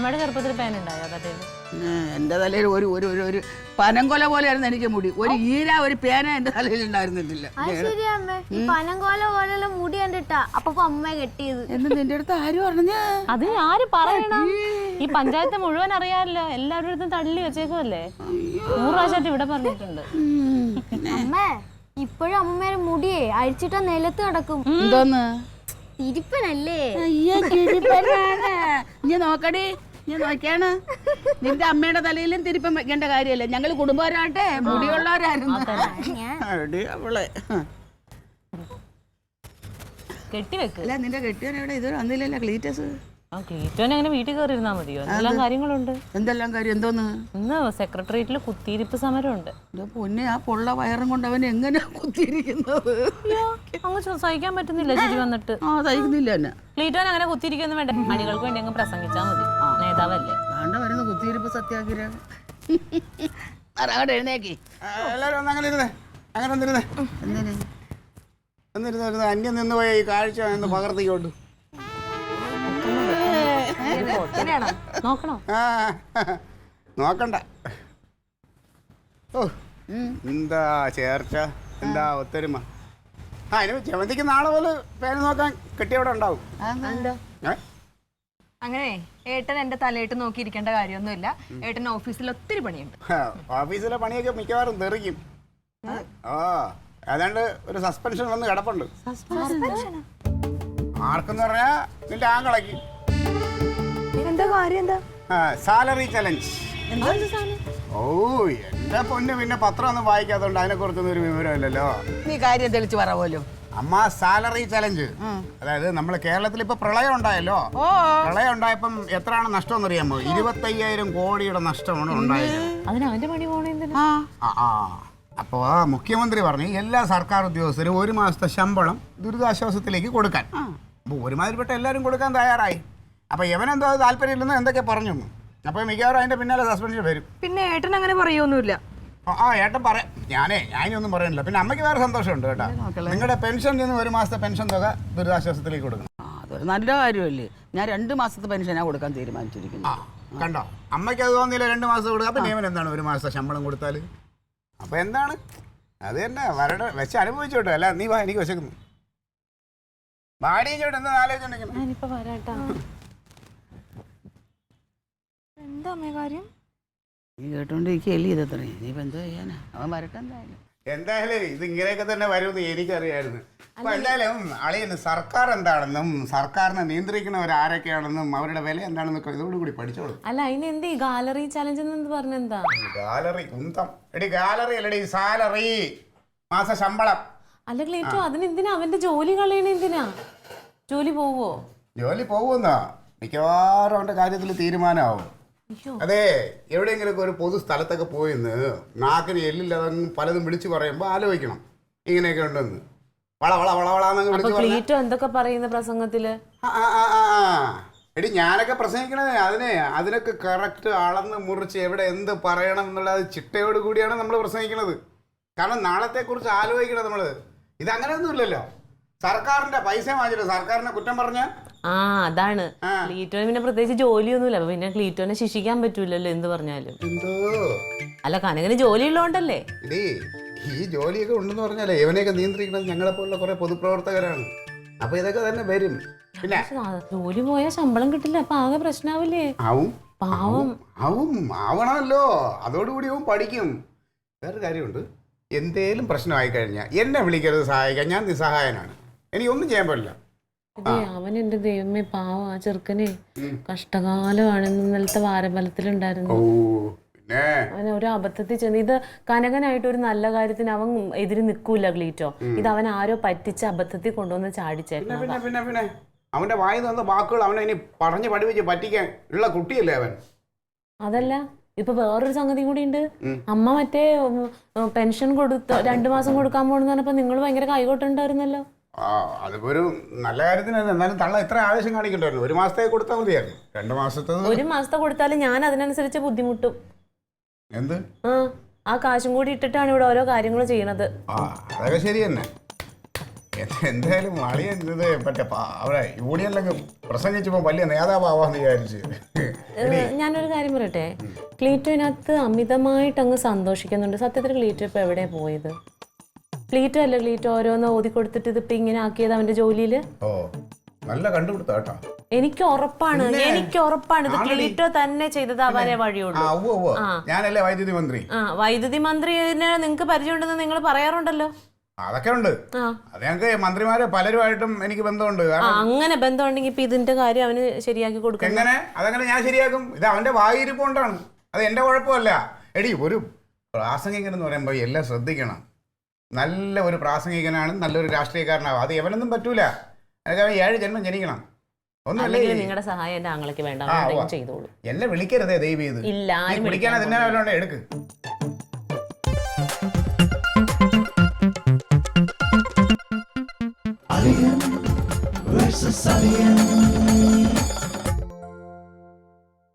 നമ്മുടെ ചെറുപ്പത്തിൽ പേനുണ്ടായോ തലയിൽ? എന്റെ തലയിൽ ഒരു ഒരു ഒരു ഒരു പനംകൊല പോലെയായിരുന്നു എനിക്ക് മുടി. ഒരു ഈര ഒരു പേന എന്റെ തലയിൽ ഉണ്ടായിരുന്നില്ല. പനംകൊല പോലെയുള്ള മുടി കണ്ടിട്ടാ അപ്പൊ അമ്മ കെട്ടിയത് എന്ന് നിന്റെ അടുത്ത് ആര് പറഞ്ഞു? അത് ആര് പറയണം? ഈ പഞ്ചായത്ത് മുഴുവൻ അറിയാമല്ലോ, എല്ലാവരുടെ അടുത്തും തള്ളി വെച്ചേക്കുമല്ലേ. 100 പ്രാവശ്യമായിട്ട് ഇവിടെ പറഞ്ഞിട്ടുണ്ട്. അമ്മേ ഇപ്പോഴും അമ്മയുടെ മുടിയേ അഴിച്ചിട്ടാ നിലത്ത് കിടക്കും. എന്തോന്ന് തിരുപ്പനല്ലേ? നീ നോക്കടി, നീ നോക്കിയാണ്. നിന്റെ അമ്മയുടെ തലയിലും തിരുപ്പം വെക്കേണ്ട കാര്യമല്ല. ഞങ്ങള് കുടുംബക്കാരാട്ടെ, മുടിയുള്ളവരായിരുന്നു. അവളെ കെട്ടിവെക്ക്. അല്ല നിന്റെ കെട്ടിയവൻ എവിടെ? ഇതുവരെ വന്നില്ലല്ലോ ക്ലീറ്റസ്. ആ ക്ലീറ്റോനെ അങ്ങനെ വീട്ടിൽ കയറിയിരുന്നാ മതിയോ? എന്തെല്ലാം കാര്യങ്ങളുണ്ട്. എന്തെല്ലാം കാര്യം? എന്തോന്ന്? ഇന്ന് സെക്രട്ടേറിയറ്റിൽ കുത്തിയിരിപ്പ് സമരമുണ്ട്. പൊന്നെ, ആ പൊള്ള വയറും കൊണ്ട് അവൻ എങ്ങനെയാ കുത്തിയിരിക്കുന്നത്? അങ്ങ് സഹിക്കാൻ പറ്റുന്നില്ല ചിരി വന്നിട്ട്. സഹിക്കുന്നില്ല എന്നെ. ക്ലീറ്റോൻ അങ്ങനെ കുത്തിയിരിക്കൊന്നും വേണ്ട, അണികൾക്ക് വേണ്ടി അങ്ങ് പ്രസംഗിച്ചാൽ മതി. നേതാവല്ലേ. വേണ്ട വരുന്ന കുത്തിയിരിപ്പ് സത്യാഗ്രഹം. എഴുന്നേക്കി എല്ലാവരും ഒന്ന് അങ്ങനെ ഇരുന്നേ, അങ്ങനെ ഒന്നിരുന്നേ. എന്തിന് എന്നിരുന്നിരുന്ന് അന്യം നിന്ന് പോയ ഈ കാഴ്ച എന്ന് പകർത്തിക്കൊണ്ട് നോക്കണോ? നോക്കണ്ട. ഓ എന്താ ചേർച്ച, എന്താ ഒത്തൊരുമ. ഇനി ചെവന്തിക്ക് നാളെ പോലെ പേര് നോക്കാൻ കെട്ടിയവിടെ ഉണ്ടാവും. അങ്ങനെ ഏട്ടൻ എന്റെ തലയിട്ട് നോക്കിയിരിക്കേണ്ട കാര്യമൊന്നുമില്ല. ഏട്ടൻ ഓഫീസിൽ ഒത്തിരി പണിയുണ്ട്. ഓഫീസിലെ പണിയൊക്കെ മിക്കവാറും തെറിക്കും. ഏതാണ്ട് ഒരു സസ്പെൻഷൻ വന്ന് കിടപ്പുണ്ട്. ആർക്കെന്ന് പറഞ്ഞാ നിന്റെ ആങ്ങളക്ക് എന്താ കാര്യം? എന്താ സാലറി ചലഞ്ച്? ഓ എന്റെ പൊന്ന്, പിന്നെ പത്രം ഒന്നും വായിക്കാത്തോണ്ട് അതിനെ കുറിച്ചൊന്നും ഒരു വിവരമില്ലല്ലോ. നീ കാര്യം തെളിച്ച് പറ പോലും. അമ്മ സാലറി ചലഞ്ച്, അതായത് നമ്മള് കേരളത്തിൽ ഇപ്പൊ പ്രളയം ഉണ്ടായല്ലോ. പ്രളയം ഉണ്ടായപ്പം എത്രയാണ് നഷ്ടം എന്നറിയാമോ? 25,000 കോടിയുടെ നഷ്ടമാണ് ഉണ്ടായത്. അതിന് അവന്റെ പണി പോണേ. അപ്പോ മുഖ്യമന്ത്രി പറഞ്ഞു എല്ലാ സർക്കാർ ഉദ്യോഗസ്ഥരും 1 മാസത്തെ ശമ്പളം ദുരിതാശ്വാസത്തിലേക്ക് കൊടുക്കാൻ. അപ്പൊ ഒരുമാതിരിപ്പെട്ട എല്ലാവരും കൊടുക്കാൻ തയ്യാറായി. അപ്പൊ എവനെന്തോ അത് താല്പര്യമില്ലെന്ന് എന്തൊക്കെ പറഞ്ഞു. അപ്പൊ മിക്കവാറും അതിന്റെ പിന്നാലെ സസ്പെൻഷൻ വരും. പിന്നെ ഏട്ടൻ അങ്ങനെ പറയൊന്നുമില്ല. ഏട്ടൻ പറയാം. ഞാനൊന്നും പറയുന്നില്ല. പിന്നെ അമ്മയ്ക്ക് വേറെ സന്തോഷമുണ്ട് കേട്ടോ. നിങ്ങളുടെ പെൻഷൻ നിന്ന് 1 മാസത്തെ പെൻഷൻ തുക ദുരിതാശ്വാസത്തിലേക്ക് കൊടുക്കണം. അതൊരു നല്ല കാര്യമല്ലേ. ഞാൻ 2 മാസത്തെ പെൻഷനാ കൊടുക്കാൻ തീരുമാനിച്ചിരിക്കുന്നു. കണ്ടോ, അമ്മയ്ക്ക് അത് തോന്നിയില്ല 2 മാസം കൊടുക്കുക. അപ്പൊ നിയമം എന്താണ് 1 മാസത്തെ ശമ്പളം കൊടുത്താല്? അപ്പൊ എന്താണ് അത് തന്നെ വരട വെച്ച് അനുഭവിച്ചോട്ടെ. അല്ല നീ വാ, എനിക്ക് വിശക്കുന്നു. വാടിയോട്ട് എന്താ ആലോചിച്ചോണ്ടിരിക്കുന്നു? എന്താ അമ്മേ കാര്യം? നീ കേട്ടോണ്ടിരിക്കുകയല്ലേ ഇതത്രേ. നീയിപ്പോ എന്തോ ചെയ്യാനാ? അവൻ വരട്ടെ എന്തായാലും. എന്തായാലും ഇത് ഇങ്ങനെയൊക്കെ തന്നെ വരുമെന്ന് എനിക്കറിയായിരുന്നു. അപ്പൊ എന്തായാലും അളിയന് സർക്കാർ എന്താണെന്നും സർക്കാരിനെ നിയന്ത്രിക്കുന്നവർ ആരൊക്കെയാണെന്നും അവരുടെ വില എന്താണെന്നൊക്കെ ഇതോടുകൂടി പഠിച്ചോളൂ. അല്ല അതിന് എന്ത് ഈ ഗാലറി ചലഞ്ച് എന്ന് പറഞ്ഞെന്താ? ഗാലറി കുന്തം എടി, ഗാലറി അല്ലടി സാലറി, മാസ ശമ്പളം. അല്ല ക്ലീറ്റോ, അതിനെന്തിനാ അവന്റെ ജോലി കളയണ? എന്തിനാ ജോലി പോവോ? ജോലി പോകുന്നാ മിക്കവാറും അവന്റെ കാര്യത്തിൽ തീരുമാനമാവും. അതെ, എവിടെയെങ്കിലൊക്കെ ഒരു പൊതു സ്ഥലത്തൊക്കെ പോയിന്ന് നാക്കിന് എല്ലില്ലാതെ പലതും വിളിച്ചു പറയുമ്പോ ആലോചിക്കണം ഇങ്ങനെയൊക്കെ ഉണ്ടെന്ന്. ക്ലീറ്റോ എന്തൊക്കെ പറയുന്ന പ്രസംഗത്തില്? എടി ഞാനൊക്കെ പ്രസംഗിക്കണേ അതിനൊക്കെ കറക്റ്റ് അളന്ന് മുറിച്ച് എവിടെ എന്ത് പറയണം എന്നുള്ള ചിട്ടയോട് കൂടിയാണ് നമ്മൾ പ്രസംഗിക്കുന്നത്. കാരണം നാളത്തെ കുറിച്ച് ആലോചിക്കണം നമ്മള്. ഇതങ്ങനെയൊന്നും ഇല്ലല്ലോ. സർക്കാരിന്റെ പൈസ വാങ്ങിച്ചിട്ട് സർക്കാരിനെ കുറ്റം പറഞ്ഞ അതാണ്. ക്ലീറ്റോന് പിന്നെ പ്രത്യേകിച്ച് ജോലിയൊന്നുമില്ല. അപ്പൊ പിന്നെ ക്ലീറ്റോനെ ശിക്ഷിക്കാൻ പറ്റൂലല്ലോ എന്ത് പറഞ്ഞാലും. എന്തോ അല്ല കനകന് ജോലി ഉള്ളതുകൊണ്ടല്ലേ. ഈ ജോലിയൊക്കെ ഉണ്ടെന്ന് പറഞ്ഞാലേ ഇവനെയൊക്കെ നിയന്ത്രിക്കുന്നത് ഞങ്ങളെ പോലുള്ള കുറെ പൊതുപ്രവർത്തകരാണ്. അപ്പൊ ഇതൊക്കെ തന്നെ വരും. പിന്നെ ജോലി പോയാൽ ശമ്പളം കിട്ടില്ല. അപ്പൊ ആകെ പ്രശ്നാവില്ലേ? ആവണമല്ലോ. അതോടുകൂടി അവൻ പഠിക്കും. വേറൊരു കാര്യമുണ്ട്, എന്തേലും പ്രശ്നമായി കഴിഞ്ഞാൽ എന്നെ വിളിക്കരുത് സഹായിക്കാൻ. ഞാൻ നിസ്സഹായനാണ്. എനിക്കൊന്നും ചെയ്യാൻ പാടില്ല. അവൻ എന്റെ ദൈവമേ പാവം. ആ ചെറുക്കന് കഷ്ടകാലമാണ്. ഇന്നലത്തെ വാരഫലത്തിലുണ്ടായിരുന്നു. അവന് ഒരു അബദ്ധത്തിൽ ചെന്ന് ഇത് കനകനായിട്ട് ഒരു നല്ല കാര്യത്തിന് അവൻ എതിര് നിൽക്കൂല ക്ലീറ്റോ. ഇത് അവൻ ആരോ പറ്റിച്ച അബദ്ധത്തിൽ കൊണ്ടുവന്ന് ചാടിച്ചേക്കണം. പിന്നെ അവന്റെ വായി തന്ന വാക്കുകൾ അവനെ ഇനി പറഞ്ഞു പഠിപ്പിച്ച് പറ്റിക്കാൻ ഉള്ള കുട്ടിയല്ലേ അവൻ. അതല്ല ഇപ്പൊ വേറൊരു സംഗതി കൂടി ഉണ്ട്. അമ്മ മറ്റേ പെൻഷൻ കൊടുത്ത് 2 മാസം കൊടുക്കാൻ പോണെന്ന് പറഞ്ഞപ്പോ നിങ്ങൾ ഭയങ്കര കൈകോട്ടുണ്ടായിരുന്നല്ലോ. അതിപ്പോ ഒരു നല്ല കാര്യത്തിന്. എന്നാലും തള്ള എത്ര ആവേശം കാണിക്കണ്ടായിരുന്നു. 1 മാസത്തേക്ക് കൊടുത്താൽ മതിയായിരുന്നു. 2 മാസത്തെ 1 മാസത്തെ കൊടുത്താലും ഞാൻ അതിനനുസരിച്ച് ബുദ്ധിമുട്ടും. എന്ത്? ആ കാശും കൂടി ഇട്ടിട്ടാണ് ഇവിടെ ഓരോ കാര്യങ്ങൾ ചെയ്യണത്. അതൊക്കെ ശരി തന്നെ. എന്തായാലും അളിയൻ ഇത് മറ്റേ അവിടെ യൂണിയനിലൊക്കെ പ്രസംഗിച്ചപ്പോൾ വലിയ നേതാവാന്ന് വിചാരിച്ച്. ഞാനൊരു കാര്യം പറയട്ടെ, ക്ലീറ്റോനകത്ത് അമിതമായിട്ട് അങ്ങ് സന്തോഷിക്കുന്നുണ്ട്. സത്യത്തിൽ ക്ലീറ്റോ ഇപ്പൊ എവിടെ പോയത്? ക്ലീറ്റോ അല്ല, ക്ലീറ്റോ ഓരോന്ന് ഓതി കൊടുത്തിട്ട് ഇതിപ്പോ ഇങ്ങനെ ആക്കിയത് അവന്റെ ജോലിയില്. ഓ നല്ല കണ്ടുപിടുത്ത കേട്ടോ. എനിക്ക് ഉറപ്പാണ് ഇത് ക്ലീറ്റോ തന്നെ ചെയ്തത് അവരെ വഴിയുള്ളൂ. ഞാനല്ലേ വൈദ്യുതി മന്ത്രി. വൈദ്യുതി മന്ത്രിനെ നിങ്ങക്ക് പരിചയമുണ്ടെന്ന് നിങ്ങൾ പറയാറുണ്ടല്ലോ. അതൊക്കെ ഉണ്ട്. അത് ഞങ്ങൾക്ക് മന്ത്രിമാരെ പലരുമായിട്ടും എനിക്ക് ബന്ധമുണ്ട്. അങ്ങനെ ബന്ധമുണ്ടെങ്കിൽ ഇപ്പൊ ഇതിന്റെ കാര്യം അവന് ശരിയാക്കി കൊടുക്കും. എങ്ങനെ? അതെങ്ങനെ ഞാൻ ശരിയാക്കും? ഇത് അവന്റെ വായിരിപ്പ് കൊണ്ടാണ്, അത് എന്റെ കുഴപ്പമല്ല. എടി, ഒരു പ്രാസംഗികൻ എന്ന് പറയുമ്പോൾ എല്ലാം ശ്രദ്ധിക്കണം. നല്ല ഒരു പ്രാസംഗികനാണ്, നല്ലൊരു രാഷ്ട്രീയക്കാരനാവും. അത് എവനൊന്നും പറ്റൂല. അതൊക്കെ 7 ജന്മം ജനിക്കണം. ഒന്നുമല്ലേ? നിങ്ങളുടെ സഹായം എന്റെ ആങ്ങളേക്ക് വേണ്ട, ചെയ്തോളൂ. എന്നെ വിളിക്കരുതേ ദയവ് ചെയ്ത്. ഇല്ല, വിളിക്കാൻ അതിനെ വല്ലോണ്ട് എടുക്ക്. Alien versus Alien.